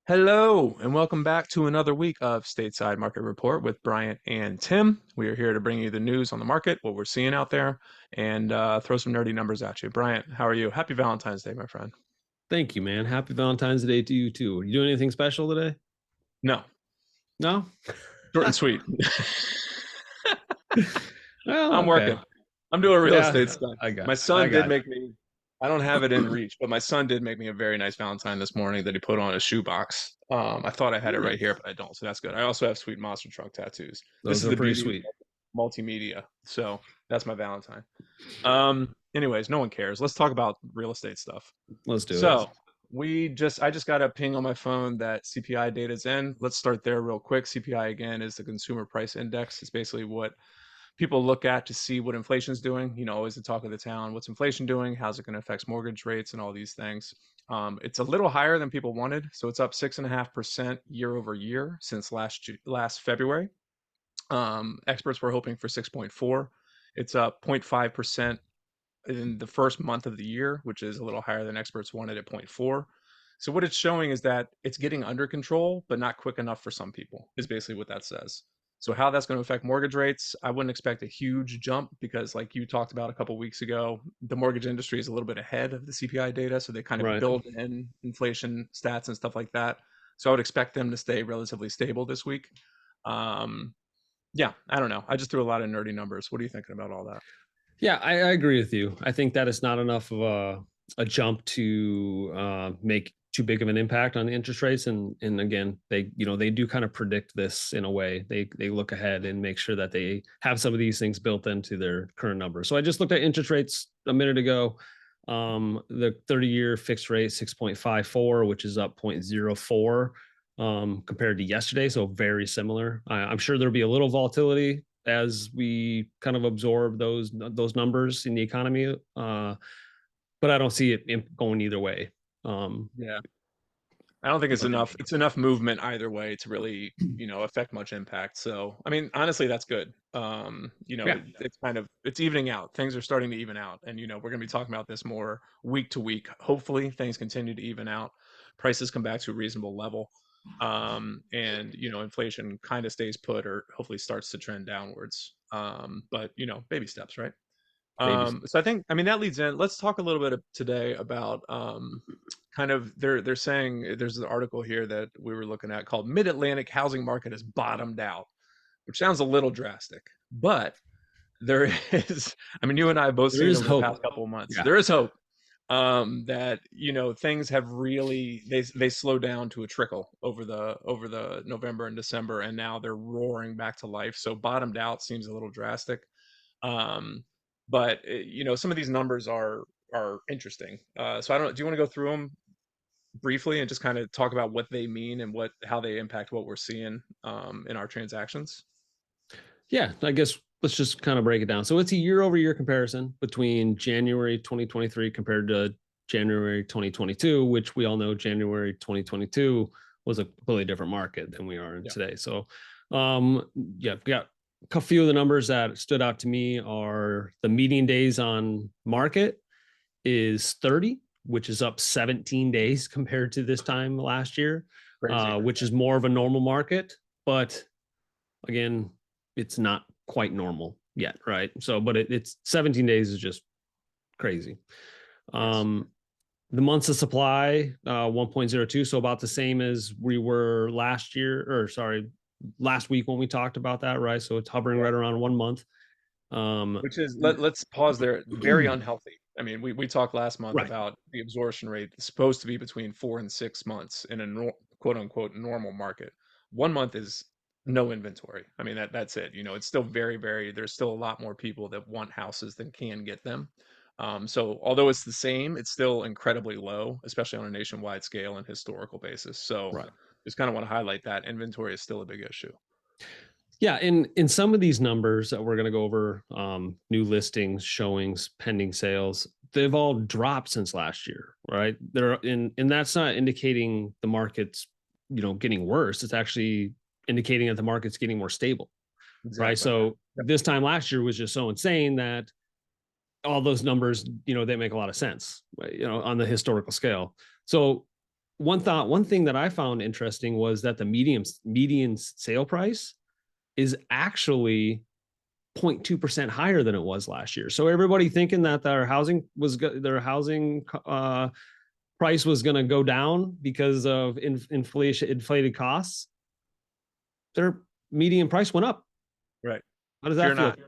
Hello, and welcome back to another week of Stateside Market Report with Bryant and Tim. We are here to bring you the news on the market, what we're seeing out there, and throw some nerdy numbers at you. Bryant, how are you? Happy Valentine's Day, my friend. Thank you, man. Happy Valentine's Day to you too. Are you doing anything special today? No, No? short and sweet. Well, I'm okay. working. I'm doing real Yeah, estate stuff. I got My I son did got make me, I don't have it in reach, but my son did make me a very nice Valentine this morning that he put on a shoebox. I thought I had it right here, Nice. but I don't, so that's good. I also have sweet monster truck tattoos. This Those is are the pretty beauty of sweet. multimedia. So that's my Valentine. Anyways, no one cares. Let's talk about real estate stuff. Let's do it. So I just got a ping on my phone that CPI data's in. Let's start there real quick. CPI again is the consumer price index. It's basically what people look at to see what inflation's doing. Always the talk of the town. What's inflation doing? How's it going to affect mortgage rates and all these things? It's a little higher than people wanted, so it's up 6.5% year over year since last February. Experts were hoping for 6.4. It's up 0.5% in the first month of the year, which is a little higher than experts wanted at zero point 0.4. So what it's showing is that it's getting under control, but not quick enough for some people, is basically what that says. So how that's going to affect mortgage rates, I wouldn't expect a huge jump because, like you talked about a couple of weeks ago, the mortgage industry is a little bit ahead of the CPI data, so they kind of Right. build in inflation stats and stuff like that. So I would expect them to stay relatively stable this week. Um, yeah, I don't know. I just threw a lot of nerdy numbers. What are you thinking about all that? Yeah, I agree with you. I think that it's not enough of a jump to make too big of an impact on the interest rates. And again, they do kind of predict this in a way. They look ahead and make sure that they have some of these things built into their current numbers. So I just looked at interest rates a minute ago. The 30-year fixed rate 6.54, which is up 0.04 compared to yesterday. So very similar. I'm sure there'll be a little volatility as we kind of absorb those numbers in the economy. But I don't see it going either way. Yeah. I don't think it's enough. It's enough movement either way to really, affect much impact. So, I mean, honestly, that's good. Yeah, It's kind of it's evening out. Things are starting to even out, and we're going to be talking about this more week to week. Hopefully, things continue to even out. Prices come back to a reasonable level, and inflation kind of stays put or hopefully starts to trend downwards. But baby steps, right? baby. So I mean, that leads in. Let's talk a little bit today about kind of they're saying there's an article here that we were looking at called Mid-Atlantic Housing Market has Bottomed Out, which sounds a little drastic, but there is, I mean, you and I have both There seen is over the hope. past couple of months. Yeah. There is hope that things have really they slow down to a trickle over the November and December, and now they're roaring back to life. So bottomed out seems a little drastic. Um, but some of these numbers are interesting. So I don't. Do you want to go through them briefly and just kind of talk about what they mean and how they impact what we're seeing in our transactions? Yeah, I guess let's just kind of break it down. So it's a year over year comparison between January 2023 compared to January 2022, which we all know January 2022 was a completely different market than we are in Yeah. today. So, yeah, we got a few of the numbers that stood out to me are the median days on market is 30, which is up 17 days compared to this time last year, Crazy. which is more of a normal market. But again, it's not quite normal yet, right? So, but it's 17 days is just crazy. Yes. The months of supply, 1.02, so about the same as we were last year, or sorry, last week when we talked about that, right? So it's hovering Yeah. right around 1 month. Which is let's pause there. Very unhealthy. I mean, we talked last month Right. about the absorption rate is supposed to be between 4 and 6 months in a quote unquote normal market. 1 month is no inventory. I mean that's it. It's still very. There's still a lot more people that want houses than can get them. So although it's the same, it's still incredibly low, especially on a nationwide scale and historical basis. So Right. just kind of want to highlight that inventory is still a big issue. Yeah, in some of these numbers that we're going to go over, new listings, showings, pending sales, they've all dropped since last year, right? They're in, and that's not indicating the market's, getting worse. It's actually indicating that the market's getting more stable, right? Exactly. So Yep. this time last year was just so insane that all those numbers, they make a lot of sense, on the historical scale. So one thing that I found interesting was that the median sale price is actually 0.2% higher than it was last year. So everybody thinking that their housing price was going to go down because of inflated costs, their median price went up. Right. How does Fear that feel? not.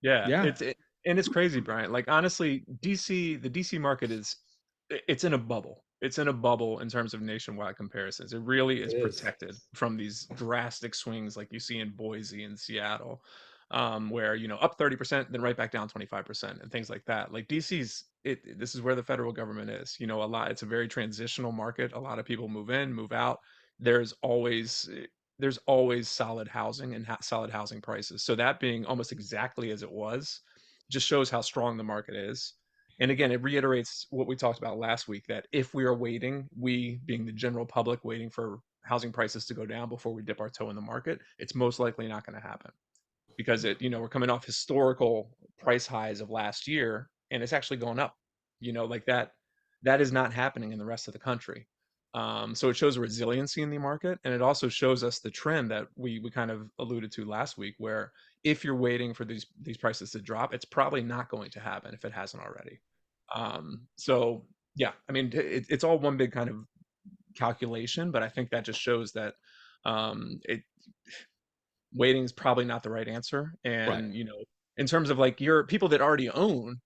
Yeah, Yeah, and it's crazy, Brian. Like honestly, the DC market it's in a bubble. It's in a bubble in terms of nationwide comparisons. It really it is is. protected from these drastic swings like you see in Boise and Seattle, where up 30%, then right back down 25%, and things like that. Like DC's, this is where the federal government is. A lot. It's a very transitional market. A lot of people move in, move out. There's always there's always solid housing and solid housing prices. So that being almost exactly as it was, just shows how strong the market is. And again, it reiterates what we talked about last week, that if we are waiting, we being the general public waiting for housing prices to go down before we dip our toe in the market, it's most likely not going to happen, because we're coming off historical price highs of last year, and it's actually going up. Like that is not happening in the rest of the country. So it shows a resiliency in the market, and it also shows us the trend that we kind of alluded to last week, where if you're waiting for these prices to drop, it's probably not going to happen if it hasn't already. So yeah, I mean, it's all one big kind of calculation, but I think that just shows that it waiting is probably not the right answer. Right. And in terms of like your people that already own,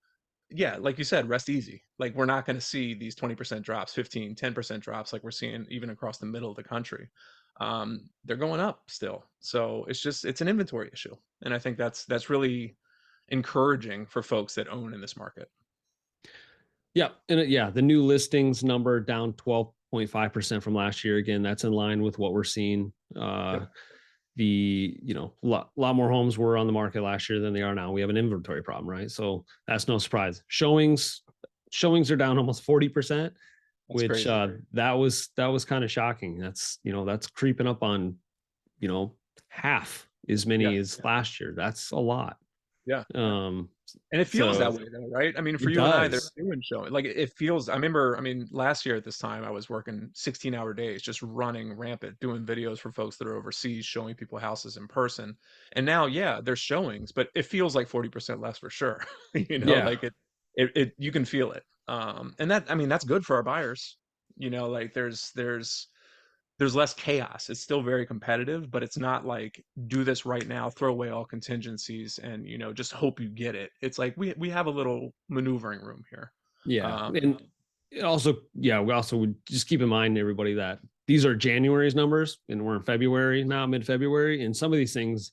yeah, like you said, rest easy. Like we're not going to see these 20% drops, 15, 10% drops like we're seeing even across the middle of the country. They're going up still. So it's an inventory issue. And I think that's really encouraging for folks that own in this market. Yeah, and yeah, the new listings number down 12.5% from last year. Again, that's in line with what we're seeing. Yep. Lot more homes were on the market last year than they are now. We have an inventory problem, right? So that's no surprise. Showings are down almost 40%, That's which crazy. that was kind of shocking. That's creeping up on you know half as Yeah. many as last year. That's a lot. Yeah. Um, And it feels that so way though, right? I mean, for it you and I, they're does. doing showing. Like it feels, I remember, I mean, last year at this time, I was working 16-hour days, just running rampant, doing videos for folks that are overseas, showing people houses in person. And now, yeah, there's showings, but it feels like 40% less for sure. Yeah, Like you can feel it. And that, I mean, that's good for our buyers. Like there's less chaos. It's still very competitive, but it's not like do this right now, throw away all contingencies, and just hope you get it. It's like we have a little maneuvering room here. yeah, Um, and we also would just keep in mind, everybody, that these are January's numbers, and we're in February now, mid-February, and some of these things,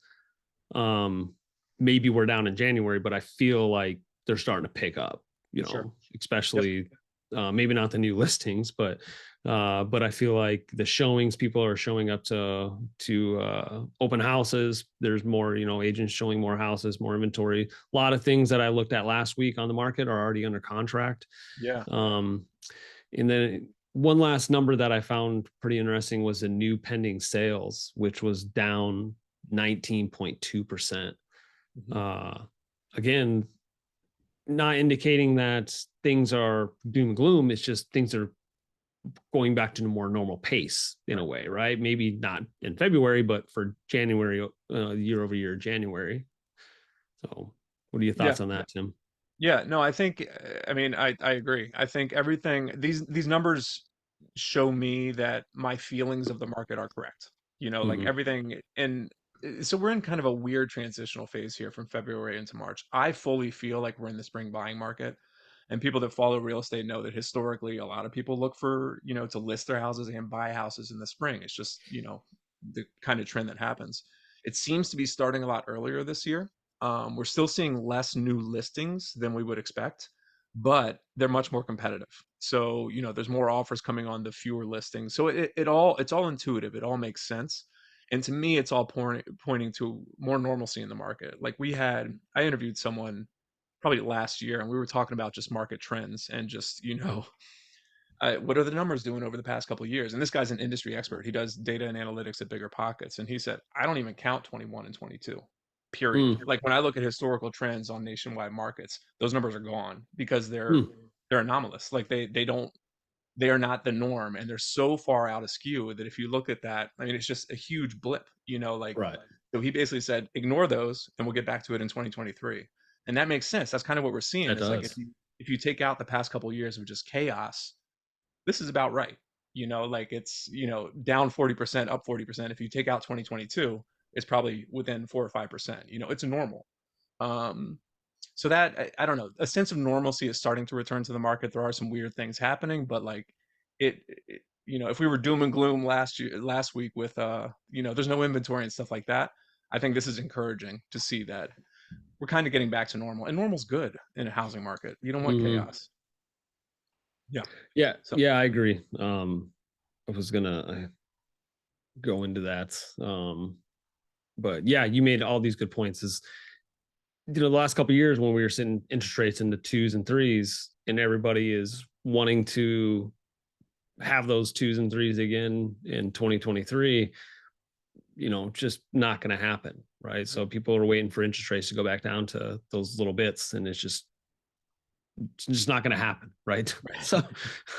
um, maybe we're down in January, but I feel like they're starting to pick up. sure. Yep. Especially maybe not the new listings, but I feel like the showings, people are showing up to open houses. There's more, agents showing more houses, more inventory. A lot of things that I looked at last week on the market are already under contract. Yeah. Um, and then one last number that I found pretty interesting was the new pending sales, which was down 19.2%. Mhm. Uh, Again, not indicating that things are doom and gloom. It's just things are going back to a more normal pace in a Right. way, right? Maybe not in February, but for January, year over year, January. So, what are your Yeah. thoughts on that, Tim? Yeah, no, I think I mean I agree. I think everything these numbers show me that my feelings of the market are correct. Like Mm-hmm. everything, and so we're in kind of a weird transitional phase here from February into March. I fully feel like we're in the spring buying market. And people that follow real estate know that historically a lot of people look for, to list their houses and buy houses in the spring. It's just, the kind of trend that happens. It seems to be starting a lot earlier this year. We're still seeing less new listings than we would expect, but they're much more competitive. So, there's more offers coming on the fewer listings. So it's all intuitive. It all makes sense. And to me, it's all pointing to more normalcy in the market. Like I interviewed someone probably last year, and we were talking about just market trends and just, what are the numbers doing over the past couple of years? And this guy's an industry expert. He does data and analytics at Bigger Pockets. And he said, I don't even count 21 and 22, period. Mm, Like when I look at historical trends on nationwide markets, those numbers are gone because they're mm, they're anomalous. Like they don't. they are not the norm, and they're so far out askew that if you look at that, I mean, it's just a huge blip, like, Right. so he basically said, "Ignore those, and we'll get back to it in 2023." And that makes sense. That's kind of what we're seeing That is like does. if you take out the past couple of years of just chaos, this is about right. Like it's, down 40%, up 40%. If you take out 2022, it's probably within 4 or 5%. It's normal. Um, so that I don't know, a sense of normalcy is starting to return to the market. There are some weird things happening, but like if we were doom and gloom last week with there's no inventory and stuff like that, I think this is encouraging to see that we're kind of getting back to normal. And normal's good in a housing market. You don't want Mhm. chaos. Yeah. Yeah, So yeah, I agree. I was gonna go into that, but yeah, you made all these good points. Is the last couple of years when we were seeing interest rates in the twos and threes, and everybody is wanting to have those twos and threes again in 2023, just not going to happen, right? So people are waiting for interest rates to go back down to those little bits, and it's just not going to happen, right? So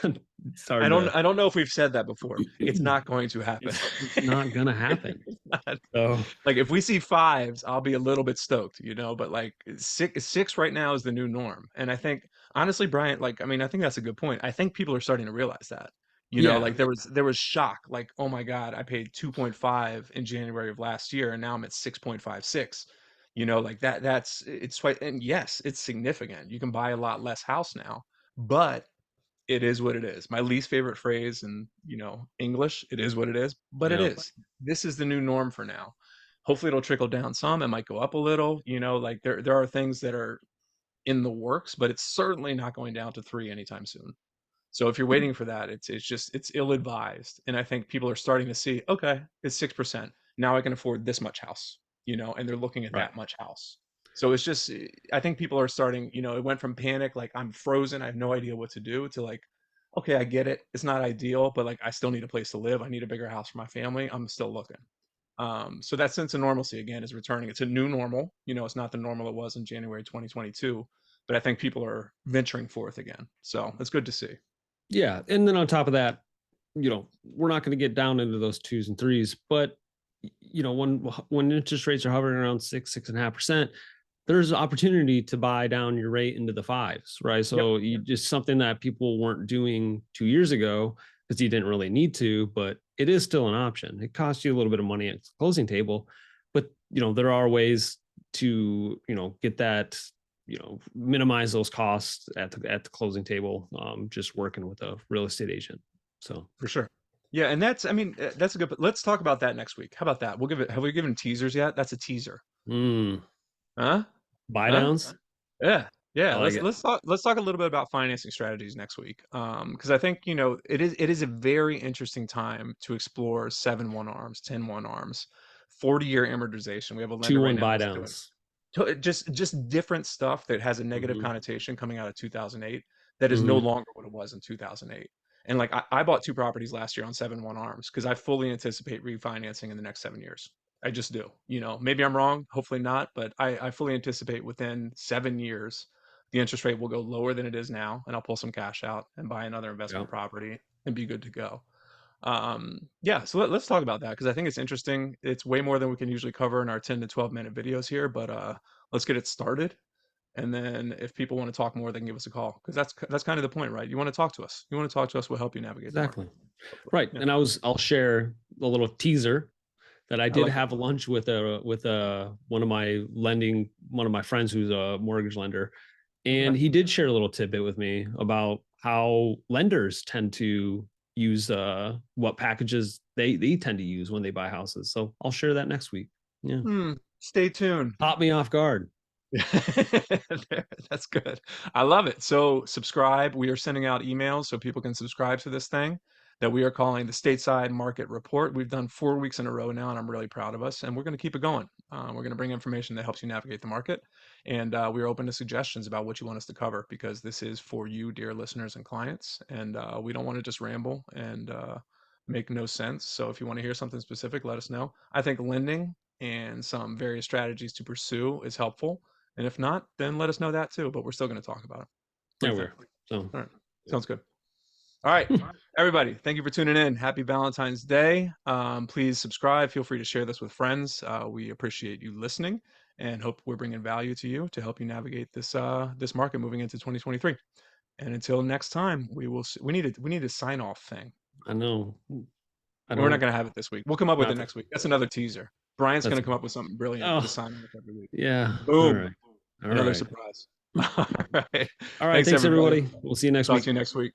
it's hard to. I don't know if we've said that before. It's not going to happen. It's not going to happen. It's not. So Like if we see fives, I'll be a little bit stoked. But like six right now is the new norm. And I think honestly, Bryant, like I mean, I think that's a good point. I think people are starting to realize that. yeah, Like there was shock, like, oh my God, I paid 2.5 in January of last year and now I'm at 6.56. Like it's quite, and yes, it's significant. You can buy a lot less house now, but it is what it is. My least favorite phrase in, English, it is what it is, but it yeah, is. This is the new norm for now. Hopefully it'll trickle down some. It might go up a little, like there are things that are in the works, but it's certainly not going down to 3 anytime soon. So if you're waiting for that, it's ill-advised. And I think people are starting to see, okay, it's 6%. Now I can afford this much house, and they're looking at right. that much house. So it's just I think people are starting, it went from panic, like I'm frozen, I have no idea what to do, to like, okay, I get it. It's not ideal, but like I still need a place to live. I need a bigger house for my family. I'm still looking. So that sense of normalcy again is returning. It's a new normal. It's not the normal it was in January 2022, but I think people are venturing forth again. So it's good to see. Yeah, and then on top of that, we're not going to get down into those twos and threes, but when interest rates are hovering around 6.5%, there's opportunity to buy down your rate into the fives, right? Yep. So you just something that people weren't doing 2 years ago because you didn't really need to, but it is still an option. It costs you a little bit of money at the closing table, but there are ways to get that, minimize those costs at the closing table, just working with a real estate agent. So For sure. Yeah, and I mean, that's a good. Let's talk about that next week. How about that? We'll give it. Have we given teasers yet? That's a teaser. mm, Huh? buy Huh? downs. Yeah. Yeah. I like Let's it. let's talk. Let's talk a little bit about financing strategies next week. Because I think it is a very interesting time to explore 7/1 arms, 10/1 arms, 40-year amortization. We have a lender Two right one now buy that's doing downs. just different stuff that has a negative Hmm. connotation coming out of 2008 that is no Hmm. longer what it was in 2008. And like I bought two properties last year on 7/1 arms because I fully anticipate refinancing in the next 7 years. I just do. Maybe I'm wrong, hopefully not, but I fully anticipate within 7 years the interest rate will go lower than it is now, and I'll pull some cash out and buy another Yeah. investment property and be good to go. Yeah, so let's talk about that because I think it's interesting. It's way more than we can usually cover in our 10 to 12-minute videos here, but let's get it started. And then if people want to talk more, they can give us a call because that's kind of the point, right? You want to talk to us. You want to talk to us, we'll help you navigate the market. Exactly. Hopefully. Right. Yeah. And I'll share a little teaser that I I did like it. have a lunch with one of my friends who's a mortgage lender, Okay. and he did share a little tidbit with me about how lenders tend to use what packages they tend to use when they buy houses. So I'll share that next week. Yeah. Stay tuned. Caught me off guard. That's good. I love it. So subscribe. We are sending out emails so people can subscribe to this thing that we are calling the Stateside Market Report. We've done 4 weeks in a row now, and I'm really proud of us. And we're going to keep it going. We're going to bring information that helps you navigate the market. And we are open to suggestions about what you want us to cover because this is for you, dear listeners and clients. And we don't want to just ramble and make no sense. So if you want to hear something specific, let us know. I think lending and some various strategies to pursue is helpful, and if not, then let us know that too. But we're still going to talk about it. What do Yeah, you think? we're so All right. Sounds good. All right, everybody, thank you for tuning in. Happy Valentine's Day. Please subscribe. Feel free to share this with friends. We appreciate you listening and hope we're bringing value to you to help you navigate this market moving into 2023. And until next time, we need a sign off thing. I know. I And we're not don't. going to have it this week. We'll come up with it Not that. next week. That's another teaser. Bryant's going That's. to come up with something brilliant to Oh, sign off every week. yeah. All Boom. right. All Another right. surprise. All right. All right. Thanks, Thanks, everybody. everybody. We'll see you next Talk week. to you next week.